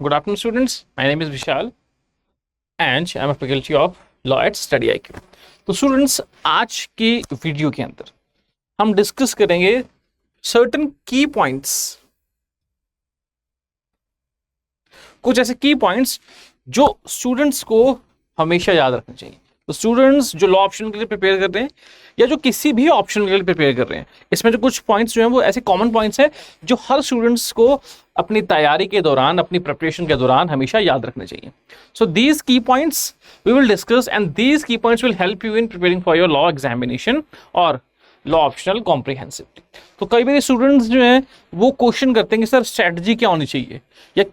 Good afternoon, students. My name is Vishal, and I'm a faculty of Law at Study IQ. तो students, आज की video के अंदर हम डिस्कस करेंगे सर्टेन की पॉइंट्स, कुछ ऐसे की पॉइंट्स जो स्टूडेंट्स को हमेशा याद रखने चाहिए। तो स्टूडेंट्स जो लॉ ऑप्शन के लिए प्रिपेयर कर रहे हैं या जो किसी भी ऑप्शन के लिए प्रिपेयर कर रहे हैं, इसमें जो कुछ पॉइंट्स जो हैं वो ऐसे कॉमन पॉइंट्स हैं जो हर स्टूडेंट्स को अपनी तैयारी के दौरान, अपनी प्रिपरेशन के दौरान हमेशा याद रखने चाहिए। So these key points we will discuss and these key points will help you in preparing for your law examination और लॉ ऑप्शनल कॉम्प्रिहेंसिव। तो कई बार स्टूडेंट्स जो हैं वो क्वेश्चन करते हैं कि सर स्ट्रैटेजी क्या होनी चाहिए, या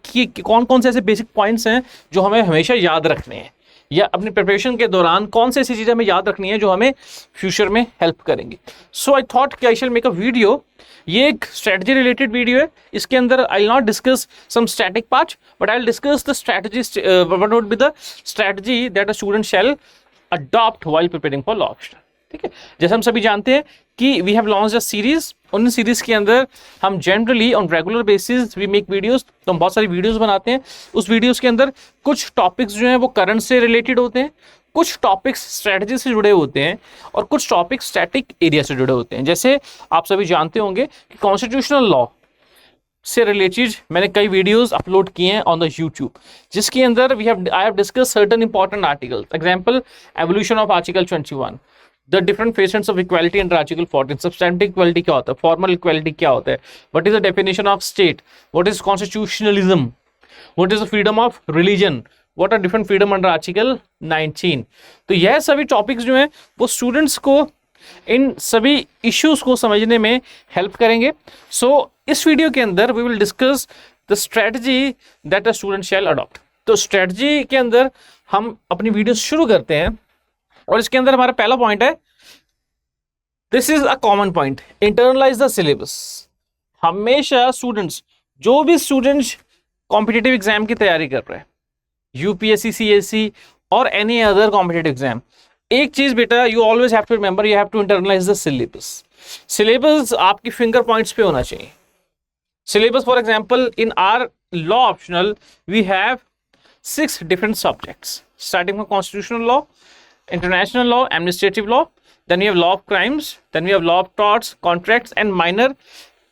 कौन कौन से ऐसे बेसिक पॉइंट्स हैं जो हमें हमेशा याद रखने हैं, या अपनी प्रिपरेशन के दौरान कौन सी ऐसी चीजें हमें याद रखनी है जो हमें फ्यूचर में हेल्प करेंगी। सो आई थॉट कि आई शैल मेक अ वीडियो। ये एक स्ट्रेटजी रिलेटेड वीडियो है। इसके अंदर I will not discuss some static part, but I will discuss the strategy, what would be the strategy that a student shall adopt while preparing for law option. ठीक है, जैसे हम सभी जानते हैं कि we have launched a series. उन series के अंदर हम generally on regular basis we make videos, तो हम बहुत सारी वीडियोस बनाते हैं। उस वीडियोस के अंदर कुछ टॉपिक्स जो हैं वो करंट से रिलेटेड होते हैं, कुछ टॉपिक्स स्ट्रेटजी से जुड़े होते हैं, और कुछ टॉपिक्स स्टैटिक एरिया से जुड़े होते हैं। जैसे आप सभी जानते होंगे कि कॉन्स्टिट्यूशनल लॉ से रिलेटेड मैंने कई वीडियोस अपलोड किए हैं ऑन द यूट्यूब, जिसके अंदर I have discuss certain important article. Example, evolution of article 21, the different facets of equality under article 14, substantive equality क्या होता है, फॉर्मल इक्वालिटी क्या होता है, what is the definition of state, what is constitutionalism, what is the freedom of religion, what are different freedom under article 19। तो यह सभी topics जो हैं वो स्टूडेंट्स को इन सभी इश्यूज को समझने में हेल्प करेंगे। सो इस वीडियो के अंदर we will discuss the strategy that a student shall adopt. तो स्ट्रेटजी के अंदर हम अपनी वीडियो शुरू करते हैं, और इसके अंदर हमारा पहला पॉइंट है, this is a common point, internalise the syllabus. हमेशा स्टूडेंट्स, जो भी स्टूडेंट्स कॉम्पिटिटिव एग्जाम की तैयारी कर रहे हैं, यूपीएससी, सीएससी और एनी अदर कॉम्पिटिटिव एग्जाम, एक चीज बेटा you always have to remember, you have to internalise the syllabus. Syllabus आपकी फिंगर पॉइंट्स पे होना चाहिए। Syllabus, for example, in our law optional we have 6 different subjects, starting from constitutional law, international law, administrative law, then we have law of crimes, then we have law of torts, contracts and minor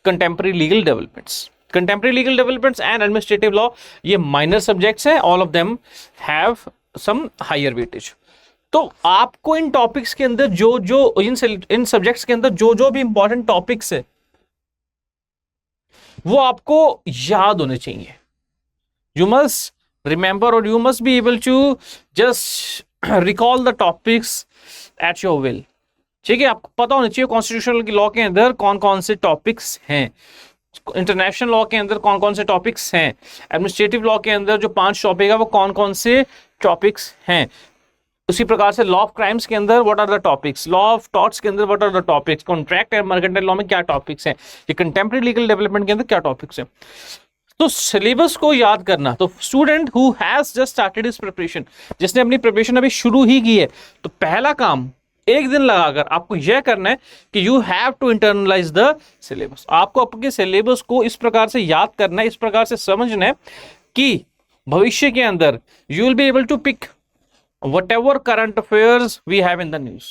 contemporary legal developments. Contemporary legal developments and administrative law, ये minor subjects हैं, all of them have some higher weightage. तो आपको इन topics के अंदर इन subjects के अंदर जो भी इंपॉर्टेंट टॉपिक्स है वो आपको याद होने चाहिए। You must remember or you must be able to just recall the topics at your will। ठीक है, आपको पता होना चाहिए कॉन्स्टिट्यूशनल लॉ के अंदर कौन कौन से टॉपिक्स हैं, इंटरनेशनल लॉ के अंदर कौन कौन से टॉपिक्स हैं, एडमिनिस्ट्रेटिव लॉ के अंदर जो 5 टॉपिक है वो कौन कौन से टॉपिक्स हैं। उसी प्रकार से लॉ ऑफ क्राइम्स के अंदर what are the topics, law of torts के अंदर what are the topics, contract and mercantile law में क्या टॉपिक्स हैं, ये कंटेम्परेरी लीगल डेवलपमेंट के अंदर क्या टॉपिक्स हैं। तो सिलेबस को याद करना, तो student who has just started his preparation, जिसने अपनी प्रिपरेशन अभी शुरू ही की है, तो पहला काम एक दिन लगाकर आपको यह करना है कि you have to internalise the syllabus. आपको आपके सिलेबस को इस प्रकार से याद करना है, इस प्रकार से समझना है कि भविष्य के अंदर you will be able to pick whatever current affairs we have in the news.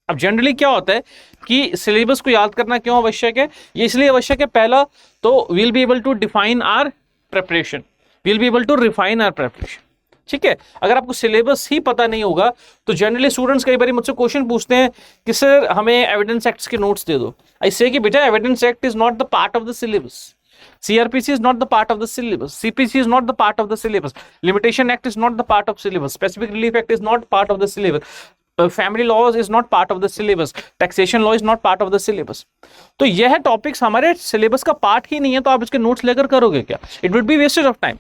अब जनरली क्या होता है कि सिलेबस को याद करना क्यों आवश्यक है, ये इसलिए आवश्यक है, पहला तो we will be able to define our preparation, we will be able to refine our preparation. ठीक है, अगर आपको सिलेबस ही पता नहीं होगा तो जनरली स्टूडेंट्स कई बार मुझसे क्वेश्चन पूछते हैं कि सर हमें एविडेंस एक्ट्स के नोट्स दे दो। आई से कि बेटा evidence act is not the part of the syllabus, CRPC is not the part of the syllabus, CPC is not the part of the syllabus, Limitation Act is not the part of syllabus, Specific Relief Act is not part of the syllabus, Family laws is not part of the syllabus, Taxation law is not part of the syllabus। तो यह topics हमारे syllabus का part ही नहीं है, तो आप इसके notes लेकर करोगे क्या? It would be wastage of time.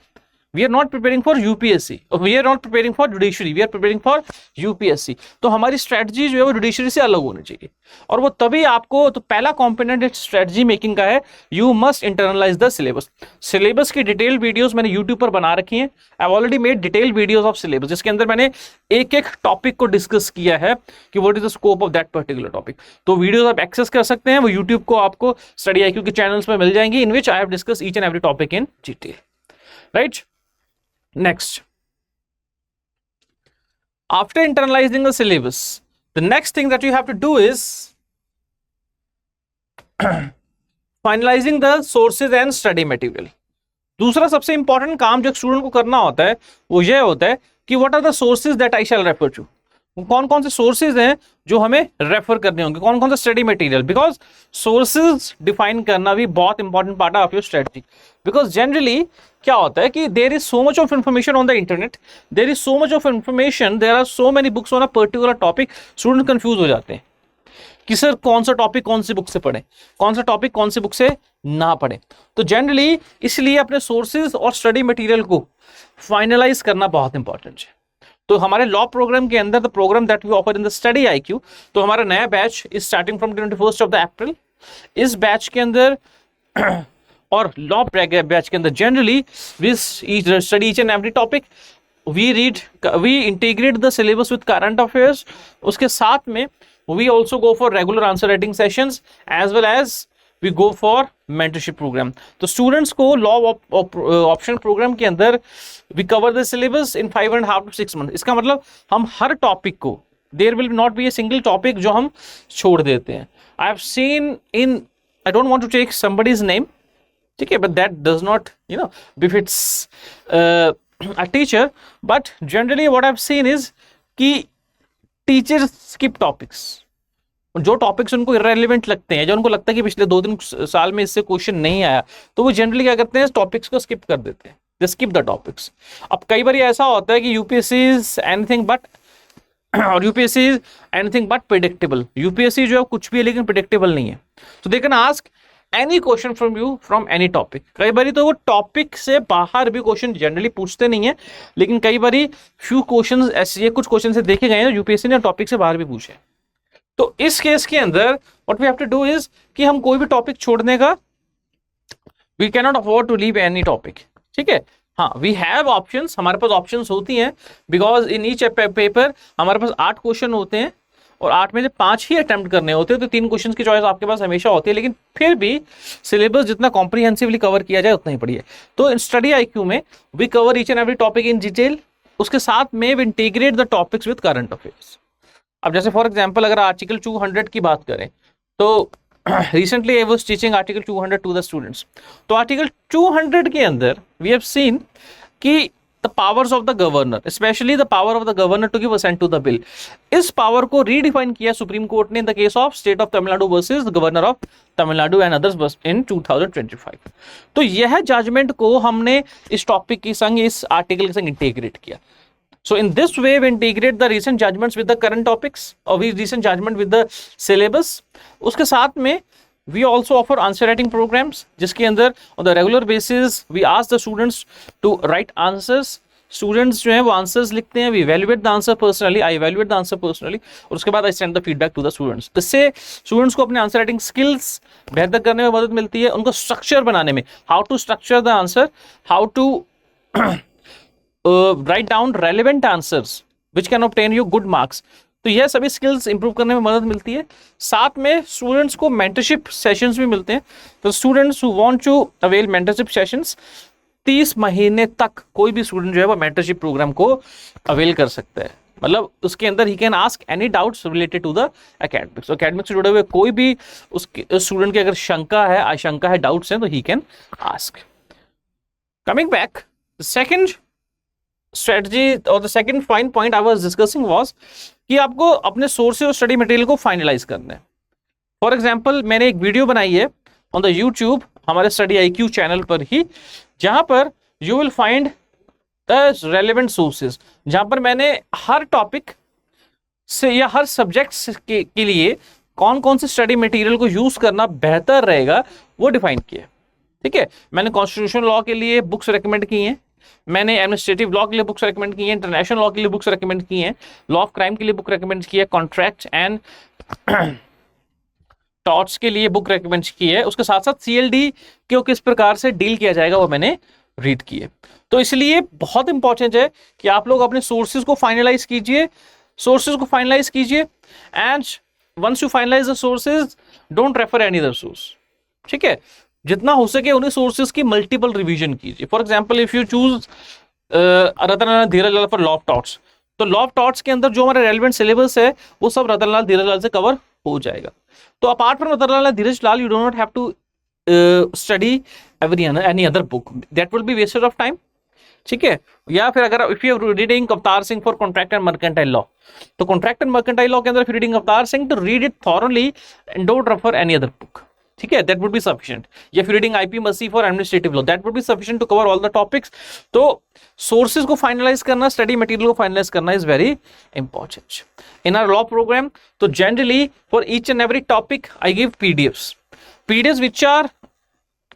We are not preparing for UPSC, we are not preparing for judiciary, we are preparing for UPSC। तो हमारी स्ट्रेटजी जो है वो जुडिशरी से अलग होनी चाहिए, और वो तभी आपको, तो पहला कॉम्पोनेंट स्ट्रेटजी मेकिंग का है, you must internalise the syllabus. Syllabus की डिटेल वीडियोस मैंने यूट्यूब पर बना रखी हैं, I have already made detail videos of syllabus, जिसके अंदर मैंने एक एक टॉपिक को डिस्कस किया है कि what is the scope of that particular topic. तो वीडियोस आप एक्सेस कर सकते हैं, वो यूट्यूब को आपको स्टडी IQ के चैनल्स में मिल जाएंगी, in which I have discuss each and every topic in detail, right. Next, after internalizing the syllabus, the next thing that you have to do is finalizing the sources and study material. दूसरा सबसे important काम जो student को करना होता है वो ये होता है कि what are the sources that I shall refer to, कौन कौन से सोर्सेज हैं जो हमें रेफर करने होंगे, कौन कौन सा study material, because sources define करना भी बहुत important part of your strategy. Because generally क्या होता है कि there is so much of information on the internet, there is so much of information, there are so many books on a particular topic, student confuse हो जाते हैं कि sir कौन सा टॉपिक कौन सी बुक से पढ़े, कौन सा टॉपिक कौन सी बुक से ना पढ़े. तो जनरली इसलिए अपने सोर्सेज और स्टडी मटेरियल को फाइनलाइज करना बहुत इंपॉर्टेंट है. तो हमारे लॉ प्रोग्राम के अंदर the programme that we offer in the study IQ, तो हमारा नया batch is starting from 21 April. इस बैच के अंदर और लॉ बैच के अंदर generally we study each and every topic, we integrate the syllabus with current affairs. उसके साथ में we also go for regular answer writing sessions as well as we go for mentorship program. तो students को law option program के अंदर we cover the syllabus in 5.5 to 6 months. इसका मतलब हम हर topic को, there will not be a single topic जो हम छोड़ देते हैं. I have seen in, I don't want to take somebody's name, ठीक है, but that does not befits a teacher, but generally what I've seen is कि teacher skip topics, जो topics उनको इररिलेवेंट लगते हैं, जो उनको लगता है कि पिछले 2-3 साल में इससे क्वेश्चन नहीं आया, तो वो जनरली क्या करते हैं, टॉपिक्स को स्किप कर देते हैं, दे स्किप द टॉपिक्स. अब कई बार ऐसा होता है कि यूपीएससी इज एनीथिंग बट, और UPSC is anything but predictable. UPSC जो है कुछ भी है लेकिन प्रेडिक्टेबल नहीं है. तो they can ask any question from you from any topic. कई बार तो वो टॉपिक से बाहर भी क्वेश्चन जनरली पूछते नहीं है, लेकिन कई बार फ्यू क्वेश्चन ऐसे, कुछ क्वेश्चन से देखे गए हैं यूपीएससी ने टॉपिक से बाहर भी पूछे. तो इस केस के अंदर what we have to do is कि हम कोई भी टॉपिक छोड़ने का, we can not afford to leave any topic. ठीक है, हाँ, वी हैव ऑप्शंस, हमारे पास ऑप्शंस होती हैं, बिकॉज इन ईच पेपर हमारे पास 8 क्वेश्चन होते हैं और 8 में से 5 ही अटेम्प्ट करने होते हैं, तो 3 क्वेश्चन की चॉइस आपके पास हमेशा होती है. लेकिन फिर भी सिलेबस जितना कॉम्प्रिहेंसिवली कवर किया जाए उतना ही बढ़िया. तो स्टडी IQ में we cover each and every topic in detail. उसके साथ में we integrate the topics with current affairs. अब जैसे फॉर एग्जाम्पल अगर आर्टिकल 200 की बात करें, तो recently I was teaching article 200 to the students. तो आर्टिकल 200 के अंदर वी हैव सीन कि the powers of the governor, especially the power of the governor to give assent to the bill, इस पावर को रीडिफाइन किया supreme court ने in the case of state of Tamil Nadu versus the governor of Tamil Nadu and others in 2025. तो यह judgement को हमने इस topic के संग, इस आर्टिकल के संग इंटीग्रेट किया. So in this way we integrate the recent judgments with the current topics, or we recent judgment with the syllabus. उसके साथ में we also offer answer writing programs, जिसके अंदर on the regular basis we ask the students to write answers. Students जो हैं वो answers लिखते हैं, we evaluate the answer personally, I evaluate the answer personally, और उसके बाद I send the feedback to the students. इससे students को अपने आंसर राइटिंग स्किल्स बेहतर करने में मदद मिलती है, उनको स्ट्रक्चर बनाने में, how to structure the answer, how to write down relevant answers which can obtain you good marks. तो यह सभी स्किल्स इंप्रूव करने में मदद मिलती है. साथ में स्टूडेंट्स को मेंटरशिप सेशंस भी मिलते हैं. तो students who want to avail mentorship sessions, 30 महीने तक कोई भी स्टूडेंट जो है वो मेंटरशिप प्रोग्राम को अवेल कर सकता है. मतलब उसके अंदर ही can ask any doubts related to the academics. तो एकेडमिक्स से जुड़े हुए कोई भी उसके स्टूडेंट की अगर शंका है, आशंका है, डाउट्स हैं, तो he can ask. Coming back, the second strategy और the second fine point I was discussing was कि आपको अपने सोर्सेज और स्टडी मटेरियल को फाइनलाइज करना है. फॉर एग्जांपल मैंने एक वीडियो बनाई है ऑन द यूट्यूब हमारे स्टडी IQ चैनल पर ही, जहां पर you will find the relevant sources, जहां पर मैंने हर टॉपिक से या हर सब्जेक्ट के लिए कौन कौन से स्टडी मटेरियल को यूज करना बेहतर रहेगा वो डिफाइन किया. ठीक है, मैंने कॉन्स्टिट्यूशन लॉ के लिए बुक्स रिकमेंड की हैं, मैंने एडमिनिस्ट्रेटिव लॉ के लिए बुक्स रेकमेंड की हैं, इंटरनेशनल लॉ के लिए बुक्स रेकमेंड की हैं, लॉ ऑफ क्राइम के लिए बुक रेकमेंड की है, कॉन्ट्रैक्ट एंड टॉर्ट्स के लिए बुक रेकमेंड की है. उसके साथ साथ CLD को किस प्रकार से डील किया जाएगा वो मैंने रीड किए. तो इसलिए बहुत इंपॉर्टेंट है कि आप लोग अपने सोर्सेज को फाइनलाइज कीजिए, and once you finalize the sources don't refer any other source. ठीक है, जितना हो सके उन्हें सोर्सेज की मल्टीपल रिवीजन कीजिए. For example if you choose Ratanlal Dhirajlal for law of torts. तो लॉ ऑफ टॉर्ट्स के अंदर जो हमारा रेलिवेंट सिलेबस है वो सब रतनलाल धीरजलाल से कवर हो जाएगा। तो apart from Ratanlal Dhirajlal you do not have to study any other book, that will be wasted of time. ठीक है, या फिर अगर if you reading Avtar Singh for contract and mercantile law, तो कॉन्ट्रैक्ट एंड मर्केंटाइल लॉ के अंदर फिर reading Avtar Singh to read it thoroughly and don't refer any other book. ठीक है, दैट वुड बी सफिशिएंट। या फिर reading IP Masih for administrative law, that would be sufficient to cover all the topics. तो sources को finalize करना, study material को finalize करना is very important in our law program. तो generally for each and every topic I give PDFs which are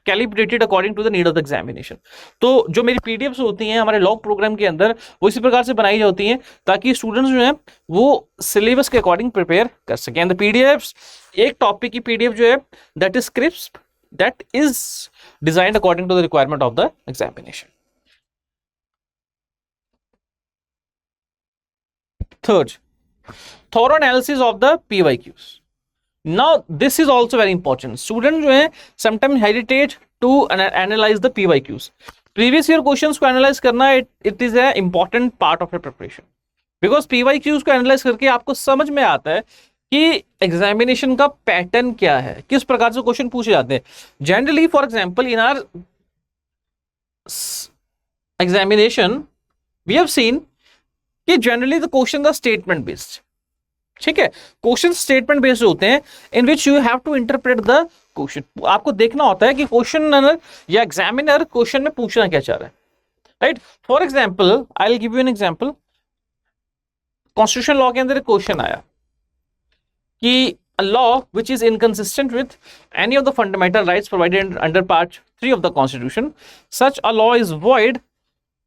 calibrated according to the need of the examination. तो जो मेरी PDFs होती हैं हमारे लॉग प्रोग्राम के अंदर वो इसी प्रकार से बनाई जाती हैं ताकि स्टूडेंट्स जो हैं वो सिलेबस के अकॉर्डिंग प्रिपेयर कर सकें। एंड द पीडीएफ्स, एक टॉपिक की पीडीएफ जो है that is crisp, that is designed according to the requirement of the examination. Third, thorough analysis of the PYQs. Now this is also very important. Students जो है sometimes hesitate to analyze the PYQs. Previous year questions को analyze करना it is a important part of your preparation. Because PYQs को analyze करके आपको समझ में आता है कि एग्जामिनेशन का पैटर्न क्या है, किस प्रकार से क्वेश्चन पूछे जाते हैं। Generally for example in our examination we have seen कि generally the question are statement based. ठीक है, क्वेश्चन स्टेटमेंट बेस्ड होते हैं in which you have to interpret the question. आपको देखना होता है कि क्वेश्चन या एग्जामिनर क्वेश्चन में पूछना क्या चाह रहा है, right. For example I will give you an example. Constitution law के अंदर एक क्वेश्चन आया कि a law which is inconsistent with any of the fundamental rights provided under part 3 of the constitution, such a law is void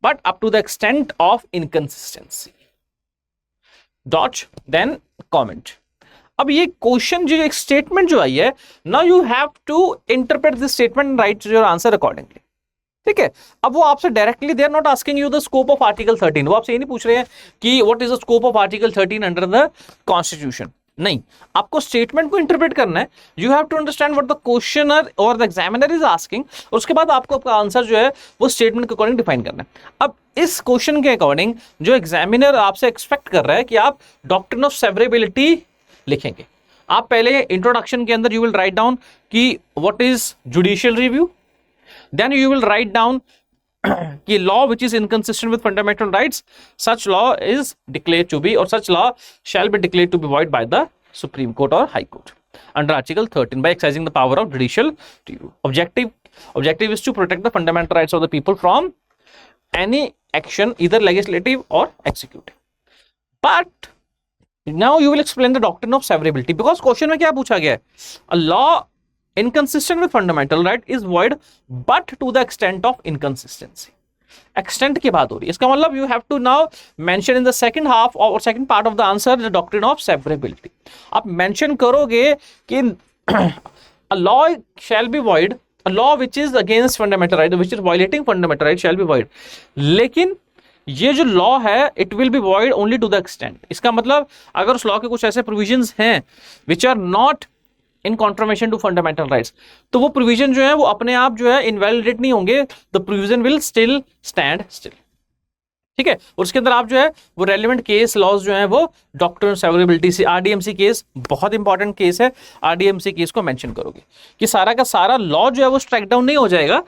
but up to the extent of inconsistency dot then comment. अब ये question जो एक statement जो आई है, now you have to interpret this statement, right your answer accordingly. ठीक है, अब वो आपसे directly they are not asking you the scope of article 13, वो आपसे ये नहीं पूछ रहे हैं कि what is the scope of article 13 under the constitution. नहीं, आपको स्टेटमेंट को इंटरप्रेट करना है। You have to understand what the questioner और द एग्जामिनर इज आस्किंग, और उसके बाद आपको आपका आंसर जो है वो स्टेटमेंट के अकॉर्डिंग डिफाइन करना है। अब इस क्वेश्चन के अकॉर्डिंग जो एग्जामिनर आपसे एक्सपेक्ट कर रहा है कि आप डॉक्ट्रिन ऑफ सेवरेबिलिटी लिखेंगे। आप पहले इंट्रोडक्शन के अंदर यू विल राइट डाउन कि what is judicial review, then you will write down कि law which is inconsistent with fundamental rights, such law is declared to be और such law shall be declared to be void by the Supreme Court और High Court under article 13 by exercising the power of judicial review. Objective is to protect the fundamental rights of the people from any action either legislative or executive. But now you will explain the doctrine of severability, because question में क्या पूछा गया है, a law inconsistent with fundamental right is void but to the extent of inconsistency. Extent की बात हो रही है, इसका मतलब you have to now mention in the second half और second part of the answer the doctrine of severability. आप mention करोगे कि a law shall be void, a law which is against fundamental right which is violating fundamental right shall be void, लेकिन ये जो law है it will be void only to the extent. इसका मतलब अगर उस लॉ के कुछ ऐसे प्रोविजंस हैं which are not in contravention to fundamental rights, तो वो प्रोविजन जो है वो अपने आप जो है इनवैलिडेट नहीं होंगे, the provision will still stand still. ठीक है, और उसके अंदर आप जो है वो रेलिवेंट केस लॉज जो है वो डॉक्ट्रिन ऑफ सेवरेबिलिटी से आरडीएमसी केस, बहुत इंपॉर्टेंट केस है, आरडीएमसी केस को मेंशन करोगे कि सारा का सारा लॉ जो है वो स्ट्राइक डाउन नहीं हो जाएगा,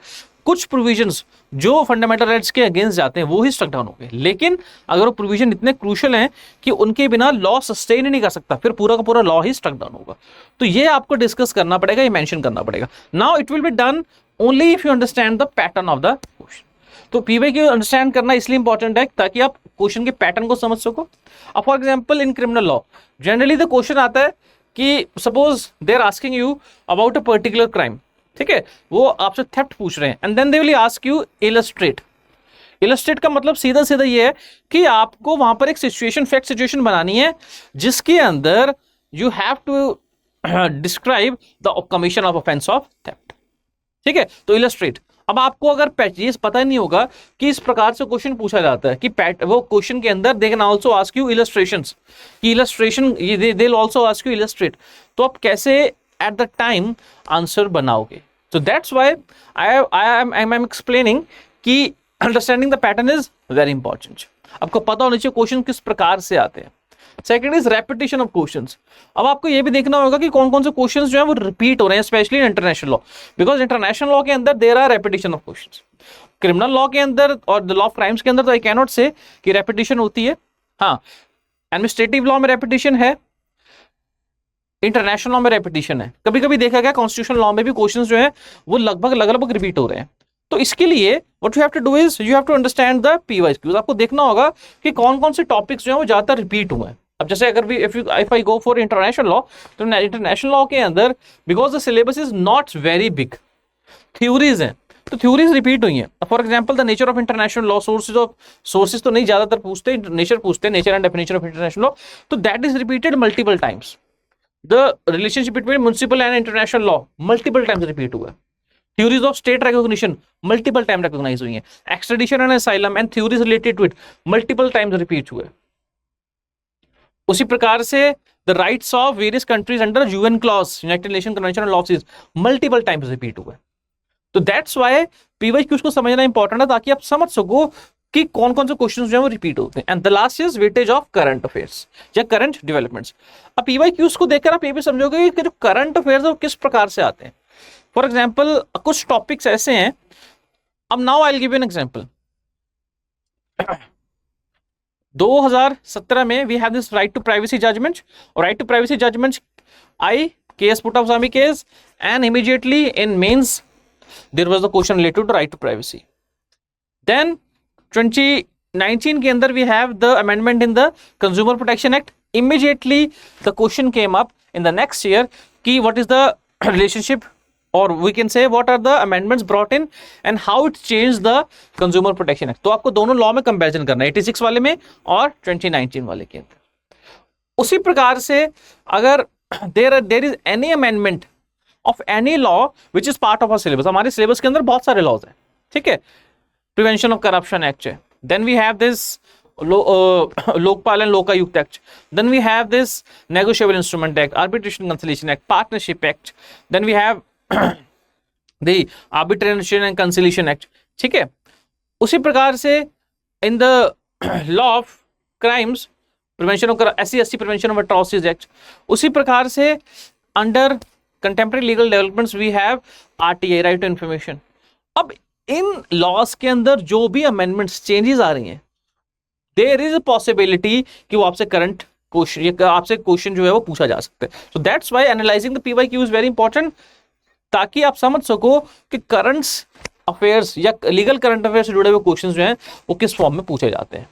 कुछ प्रोविजंस जो फंडामेंटल राइट्स के अगेंस्ट जाते हैं वो ही स्ट्रक डाउन हो गए, लेकिन अगर वो प्रोविजन इतने क्रूशियल हैं कि उनके बिना लॉ सस्टेन ही नहीं कर सकता, फिर पूरा का पूरा लॉ ही स्ट्रक डाउन होगा। तो ये आपको डिस्कस करना पड़ेगा, ये मेंशन करना पड़ेगा। Now it will be done only if you understand the pattern of the question. तो पीवाईक्यू अंडरस्टैंड करना इसलिए इंपॉर्टेंट है ताकि आप क्वेश्चन के पैटर्न को समझ सको। अब for example in criminal law generally the question आता है कि suppose they are asking you about a particular crime, ठीक है, वो आपसे थेफ्ट पूछ रहे हैं, and then they will ask you illustrate. Illustrate का मतलब सीधा सीधा ये है कि आपको वहां पर एक सिचुएशन, फैक्ट सिचुएशन बनानी है जिसके अंदर you have to describe the commission of offence of theft. ठीक है, तो इलस्ट्रेट। अब आपको अगर ये पता नहीं होगा कि इस प्रकार से क्वेश्चन पूछा जाता है कि वो क्वेश्चन के अंदर they can also ask you illustrations, कि illustration they will also ask you illustrate, तो आप कैसे at the time आंसर बनाओगे। So that's why I am explaining कि understanding the pattern is very important. आपको पता होना चाहिए क्वेश्चन किस प्रकार से आते हैं। Second is repetition of questions. अब आपको ये भी देखना होगा कि कौन कौन से क्वेश्चंस जो है वो रिपीट हो रहे हैं, specially in international law, because international law के अंदर there are repetition of questions. Criminal law के अंदर और द लॉ ऑफ क्राइम्स के अंदर तो आई कैन नॉट से कि रेपिटेशन होती है। हाँ, एडमिनिस्ट्रेटिव लॉ में रेपिटेशन है, इंटरनेशनल लॉ में रेपिटेशन है। कभी कभी देखा गया कॉन्स्टिट्यूशनल लॉ में भी क्वेश्चंस जो है वो लगभग रिपीट हो रहे हैं। तो इसके लिए what you have to do is you have to understand the PYQs. आपको देखना होगा कि कौन कौन से टॉपिक्स जो है वो ज्यादातर रिपीट हुए हैं। अब जैसे अगर भी if I go for international law, तो इंटरनेशनल लॉ के अंदर because the syllabus is not very big, theories हैं, तो थ्योरीज रिपीट हुई हैं। For example the nature of international law, sources तो नहीं ज्यादातर पूछते, नेचर पूछते हैं, nature and definition of international law, तो that is repeated multiple times. The relationship between municipal and international law multiple times repeat हुआ है। Theories of state recognition multiple time recognize हुई है। Extradition and asylum and theories related to it multiple times repeat हुए। उसी प्रकार से the rights of various countries under UN clause, United Nation convention on laws, multiple times repeat हुए। तो that's why PYQs को समझना इंपॉर्टेंट है, ताकि आप समझ सको कि कौन कौन से क्वेश्चंस जो है वो रिपीट होते हैं। And the last is weightage of current affairs या करंट डेवलपमेंट्स। अब पीवाईक्यूज को देखकर आप ये भी समझोगे कि जो करंट अफेयर्स है वो किस प्रकार से आते हैं। फॉर एग्जाम्पल कुछ टॉपिक्स ऐसे हैं, अब now I will give you an example. 2017 में we have this right to privacy judgement, और right to privacy judgement I case put of सामी case, and immediately in mains there was the question related to right to privacy. Then 2019 के अंदर we have the amendment in the Consumer Protection Act. Immediately the question came up in the next year कि what is the relationship, or we can say what are the amendments brought in and how it changed the consumer protection act। तो आपको दोनों law में comparison करना है, 86 वाले में और 2019 वाले के अंदर। उसी प्रकार से अगर there is any amendment of any law which is part of our syllabus, हमारे सिलेबस के अंदर बहुत सारे लॉज हैं, ठीक है, प्रिवेंशन ऑफ करप्शन एक्ट है, then we have this Lokpal and Lokayukta act, then we have this negotiable instrument act, arbitration conciliation act, partnership act, then we have the arbitration and conciliation act, ठीक है। उसी प्रकार से in the law of crimes prevention of SC prevention of atrocities act, उसी प्रकार से under contemporary legal developments we have RTI, right to information. अब in laws के अंदर जो भी अमेंडमेंट्स चेंजेस आ रही हैं, देयर इज अ पॉसिबिलिटी कि वो आपसे करंट क्वेश्चन, आपसे क्वेश्चन जो है वो पूछा जा सकता है। So that's why analysing the PYQ is very important, ताकि आप समझ सको कि करंट अफेयर्स या लीगल करंट अफेयर्स से जुड़े हुए क्वेश्चंस जो हैं वो किस फॉर्म में पूछे जाते हैं।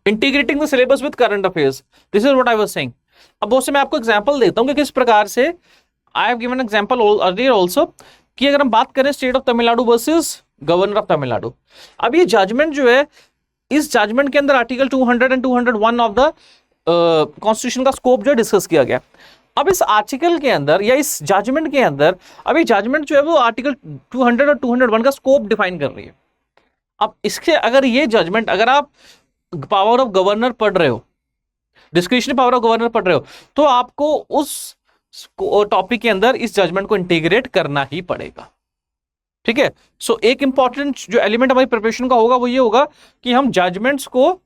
Integrating the syllabus with current affairs, this is what I was saying. अब बहुत से मैं आपको एग्जांपल देता हूं कि किस प्रकार से, I have given example earlier also, कि अगर हम बात करें state of Tamil Nadu versus governor of Tamil Nadu, अब ये जजमेंट जो है, इस जजमेंट के अंदर article 200 and 201 of the constitution का स्कोप जो डिस्कस किया गया। अब इस आर्टिकल के अंदर या इस जजमेंट के अंदर, अभी जजमेंट जो है वो आर्टिकल 200 और 201 का स्कोप डिफाइन कर रही है। अब इसके अगर ये जजमेंट, अगर आप पावर ऑफ गवर्नर पढ़ रहे हो, डिस्क्रिशनरी पावर ऑफ गवर्नर पढ़ रहे हो, तो आपको उस टॉपिक के अंदर इस जजमेंट को इंटीग्रेट करना ही पड़ेगा, ठीक है। सो एक इंपॉर्टेंट जो एलिमेंट हमारी प्रिपरेशन का होगा वो ये होगा कि हम जजमेंट्स को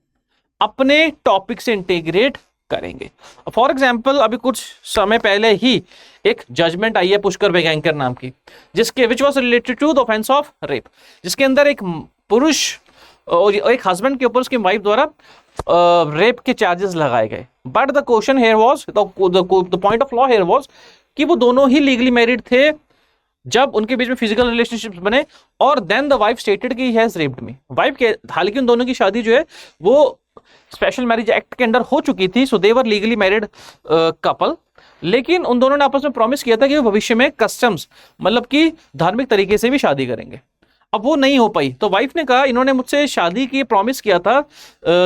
अपने टॉपिक से इंटीग्रेट करेंगे। फॉर एग्जाम्पल अभी कुछ समय पहले ही एक जजमेंट आई है पुष्कर वेगांकर नाम की, जिसके which was related to the offence of rape, जिसके अंदर एक पुरुष और एक हस्बैंड के ऊपर उसकी वाइफ द्वारा रेप के चार्जेस लगाए गए। But the question here was, the point of law here was कि वो दोनों ही लीगली मैरिड थे जब उनके बीच में फिजिकल रिलेशनशिप्स बने, और देन द वाइफ स्टेटेड कि he has raped me. Wife के, हालांकि उन दोनों की शादी जो है वो स्पेशल मैरिज एक्ट के अंडर हो चुकी थी, सो दे वर लीगली मैरिड कपल, लेकिन उन दोनों ने आपस में प्रॉमिस किया था कि वो भविष्य में कस्टम्स, मतलब कि धार्मिक तरीके से भी शादी करेंगे। अब वो नहीं हो पाई, तो वाइफ ने कहा इन्होंने मुझसे शादी की प्रॉमिस किया था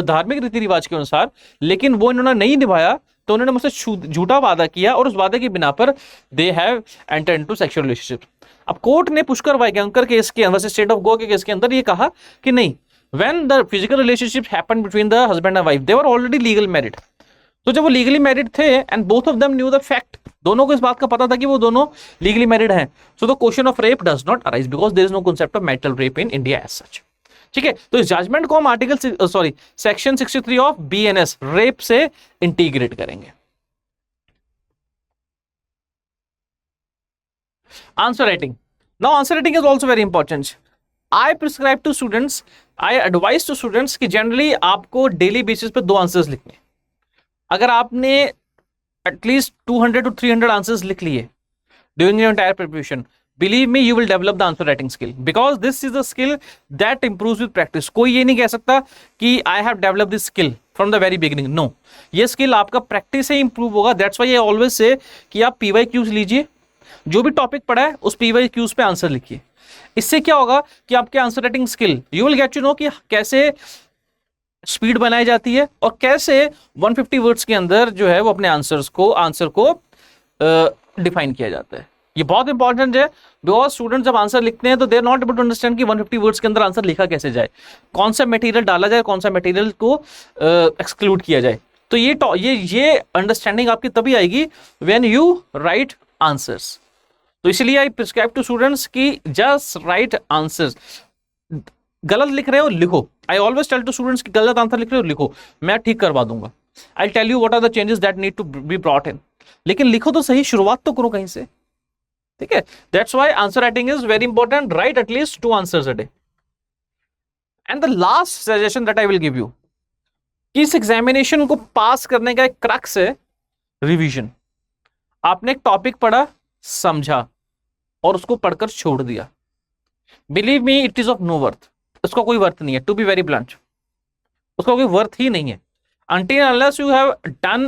धार्मिक रीति रिवाज के अनुसार, लेकिन वो इन्होंने नहीं निभाया, तो उन्होंने मुझसे झूठा वादा किया और उस वादे की बिना पर they have entered into sexual relationship. अब कोर्ट ने पुष्कर वेगांकर केस के अंदर, स्टेट ऑफ गोवा के केस के अंदर ये कहा कि नहीं, when the physical relationship happened between the husband and wife, they were already legal married, तो जब वो लीगली मैरिड थे and both of them new the fact, दोनों को इस बात का पता था कि वो दोनों लीगली मैरिड हैं, so the question of rape does not arise because there is no concept of marital rape in India as such. ठीक है, तो इस जजमेंट को हम article section 63 of BNS rape से इंटीग्रेट करेंगे। Answer writing, now answer writing is also very important. I prescribe to students, I advise to students कि generally आपको डेली बेसिस पे 2 आंसर्स लिखने। अगर आपने एटलीस्ट 200 to 300 आंसर्स लिख लिए during your entire preparation, believe me you will develop the answer writing skill because this is a skill that improves with practice। कोई ये नहीं कह सकता कि I have developed this skill from the very beginning, no, ये skill आपका practice से improve होगा। that's why I always say कि आप PYQs लीजिए, जो भी टॉपिक पढ़ा है उस PYQs पे आंसर लिखिए। इससे क्या होगा कि आपके answer writing skill you will get to know कि कैसे स्पीड बनाई जाती है और कैसे 150 वर्ड्स के अंदर जो है वो अपने आंसर को डिफाइन किया जाता है। ये बहुत इंपॉर्टेंट है बिकॉज स्टूडेंट जब आंसर लिखते हैं तो they are not able to understand कि 150 वर्ड्स के अंदर आंसर लिखा कैसे जाए, कौन सा मटेरियल डाला जाए, कौन सा मटेरियल को एक्सक्लूड किया जाए। तो ये अंडरस्टैंडिंग आपकी तभी आएगी व्हेन यू राइट आंसर्स। तो इसलिए आई प्रिस्क्राइब टू स्टूडेंट्स कि जस्ट राइट आंसर्स। गलत लिख रहे हो लिखो, I always tell to students कि गलत आंसर लिख रहे हो लिखो, मैं ठीक करवा दूंगा। I tell you what are the changes that need to be brought in, लेकिन लिखो तो सही, शुरुआत तो करो कहीं से। ठीक है, that's why answer writing is very important. Right at least 2 answers a day. And the last suggestion that I will give you कि इस एग्जामिनेशन को पास करने का एक क्रक्स है रिवीजन। आपने एक टॉपिक पढ़ा, समझा और उसको पढ़कर छोड़ दिया, believe me it is of know worth. उसका कोई वर्थ नहीं है, टू बी वेरी ब्लंट, उसका कोई वर्थ ही नहीं है until unless you have done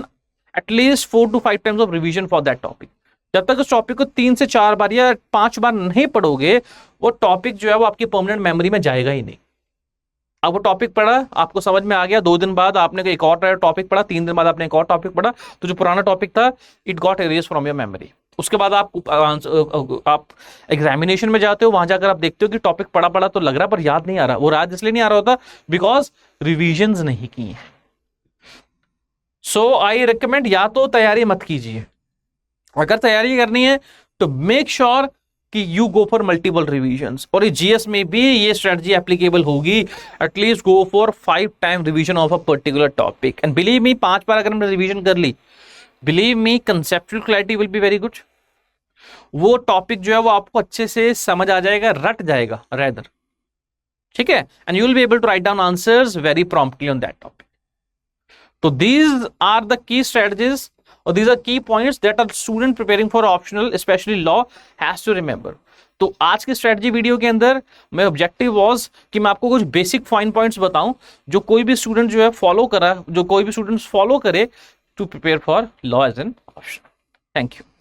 at least 4 to 5 times of revision for that topic। जब तक उस टॉपिक को 3 से 4 बार या 5 बार नहीं पढ़ोगे, वो टॉपिक जो है वो आपकी परमानेंट मेमोरी में जाएगा ही नहीं। अब वो टॉपिक पढ़ा, आपको समझ में आ गया, 2 दिन बाद आपने एक और टॉपिक पढ़ा, 3 दिन बाद आपने एक और टॉपिक पढ़ा, तो जो पुराना टॉपिक था it got arrays from your memory. उसके बाद आप एग्जामिनेशन में जाते हो, वहां जाकर आप देखते हो कि टॉपिक पढ़ा तो लग रहा पर याद नहीं आ रहा। वो याद इसलिए नहीं आ रहा होता बिकॉज रिविजन्स नहीं की है। सो आई रिकमेंड या तो तैयारी मत कीजिए, अगर तैयारी करनी है तो मेक श्योर कि you go for multiple revisions. और जीएस में भी ये स्ट्रेटजी एप्लीकेबल होगी, at least go for 5 time revision of a particular topic. And believe me 5 बार अगर हमने रिविजन कर ली, believe me conceptual clarity will be very good. वो टॉपिक जो है वो आपको अच्छे से समझ आ जाएगा, रट जाएगा रेदर। ठीक है, and you will be able to write down answers very promptly on that topic. तो these are the key strategies or these are key points that a student preparing for optional especially law has to remember। तो आज की strategy video के अंदर मैं objective was कि मैं आपको कुछ बेसिक फाइन पॉइंट्स बताऊं जो कोई भी स्टूडेंट जो है फॉलो करे to prepare for law as an option. Thank you.